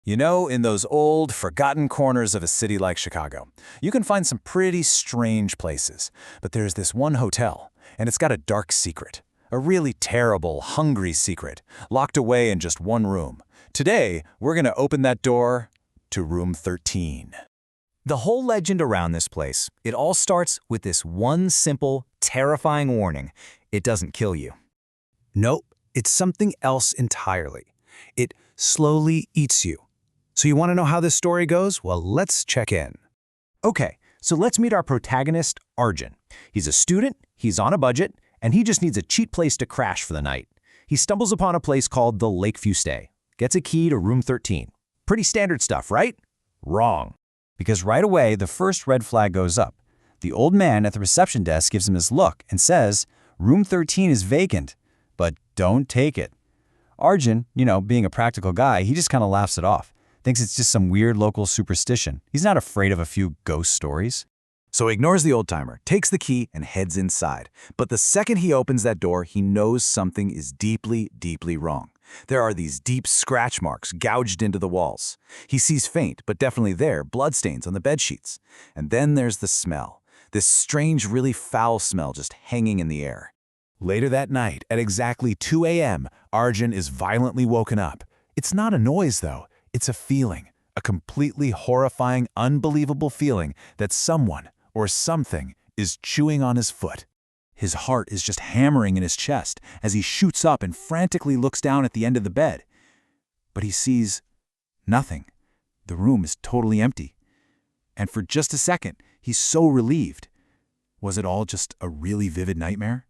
You know, in those old, forgotten corners of a city like Chicago, you can find some pretty strange places. But there's this one hotel, and it's got a dark secret. A really terrible, hungry secret, locked away in just one room. Today, we're going to open that door to room 13. The whole legend around this place, it all starts with this one simple, terrifying warning. It doesn't kill you. Nope, it's something else entirely. It slowly eats you. So you want to know how this story goes? Well, let's check in. Okay, so let's meet our protagonist, Arjun. He's a student, he's on a budget, and he just needs a cheap place to crash for the night. He stumbles upon a place called the Lakeview Stay, gets a key to room 13. Pretty standard stuff, right? Wrong. Because right away, the first red flag goes up. The old man at the reception desk gives him his look and says, "Room 13 is vacant, but don't take it." Arjun, being a practical guy, he just kind of laughs it off. Thinks it's just some weird local superstition. He's not afraid of a few ghost stories. So he ignores the old-timer, takes the key, and heads inside. But the second he opens that door, he knows something is deeply, deeply wrong. There are these deep scratch marks gouged into the walls. He sees faint, but definitely there, bloodstains on the bedsheets. And then there's the smell. This strange, really foul smell just hanging in the air. Later that night, at exactly 2 a.m., Arjun is violently woken up. It's not a noise, though. It's a feeling, a completely horrifying, unbelievable feeling that someone or something is chewing on his foot. His heart is just hammering in his chest as he shoots up and frantically looks down at the end of the bed. But he sees nothing. The room is totally empty. And for just a second, he's so relieved. Was it all just a really vivid nightmare?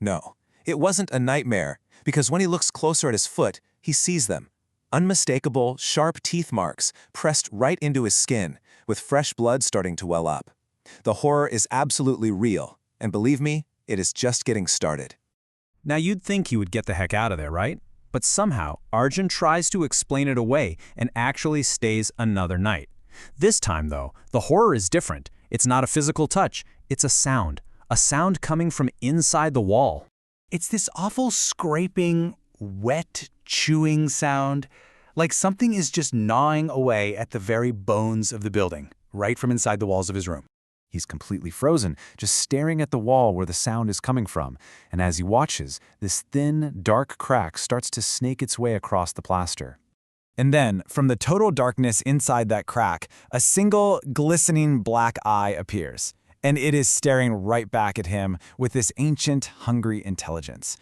No, it wasn't a nightmare, because when he looks closer at his foot, he sees them. Unmistakable, sharp teeth marks pressed right into his skin, with fresh blood starting to well up. The horror is absolutely real, and believe me, it is just getting started. Now you'd think he would get the heck out of there, right? But somehow, Arjun tries to explain it away and actually stays another night. This time, though, the horror is different. It's not a physical touch, it's a sound coming from inside the wall. It's this awful scraping, wet, chewing sound, like something is just gnawing away at the very bones of the building, right from inside the walls of his room. He's completely frozen, just staring at the wall where the sound is coming from, and as he watches, this thin, dark crack starts to snake its way across the plaster. And then, from the total darkness inside that crack, a single, glistening black eye appears, and it is staring right back at him with this ancient, hungry intelligence.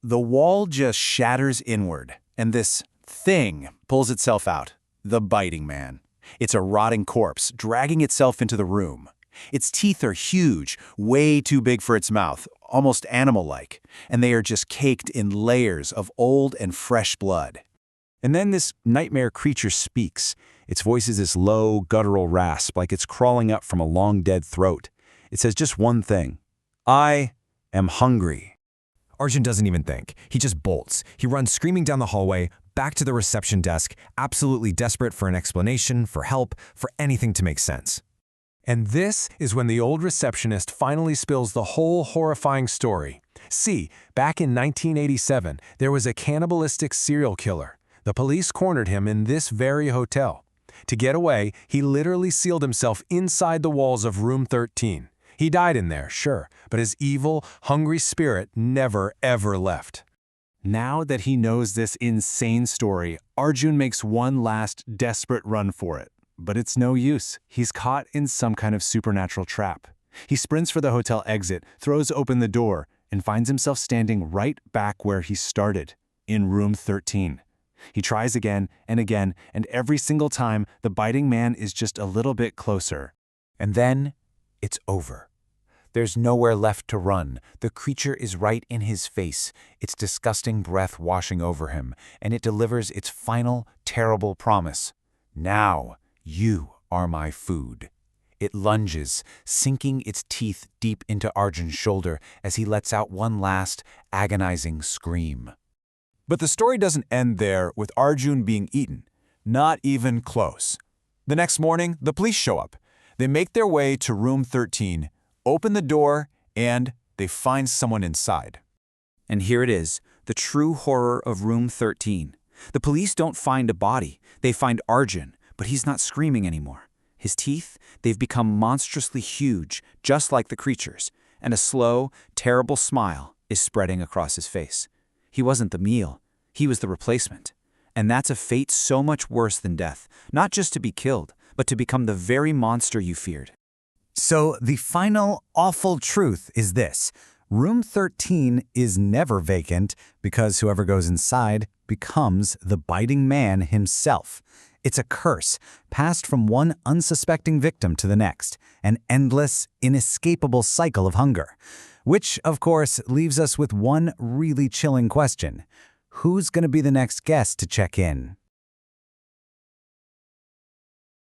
The wall just shatters inward, and this thing pulls itself out, the biting man. It's a rotting corpse dragging itself into the room. Its teeth are huge, way too big for its mouth, almost animal-like, and they are just caked in layers of old and fresh blood. And then this nightmare creature speaks. Its voice is this low, guttural rasp, like it's crawling up from a long-dead throat. It says just one thing: "I am hungry." Arjun doesn't even think. He just bolts. He runs screaming down the hallway, back to the reception desk, absolutely desperate for an explanation, for help, for anything to make sense. And this is when the old receptionist finally spills the whole horrifying story. See, back in 1987, there was a cannibalistic serial killer. The police cornered him in this very hotel. To get away, he literally sealed himself inside the walls of room 13. He died in there, sure, but his evil, hungry spirit never, ever left. Now that he knows this insane story, Arjun makes one last desperate run for it. But it's no use. He's caught in some kind of supernatural trap. He sprints for the hotel exit, throws open the door, and finds himself standing right back where he started, in room 13. He tries again, and every single time, the biting man is just a little bit closer. And then, it's over. There's nowhere left to run. The creature is right in his face, its disgusting breath washing over him, and it delivers its final, terrible promise. "Now, you are my food." It lunges, sinking its teeth deep into Arjun's shoulder as he lets out one last, agonizing scream. But the story doesn't end there with Arjun being eaten. Not even close. The next morning, the police show up. They make their way to room 13, open the door, and they find someone inside. And here it is, the true horror of room 13. The police don't find a body. They find Arjun, but he's not screaming anymore. His teeth, they've become monstrously huge, just like the creatures, and a slow, terrible smile is spreading across his face. He wasn't the meal. He was the replacement. And that's a fate so much worse than death, not just to be killed, but to become the very monster you feared. So the final awful truth is this. Room 13 is never vacant because whoever goes inside becomes the biting man himself. It's a curse passed from one unsuspecting victim to the next, an endless, inescapable cycle of hunger. Which, of course, leaves us with one really chilling question. Who's going to be the next guest to check in?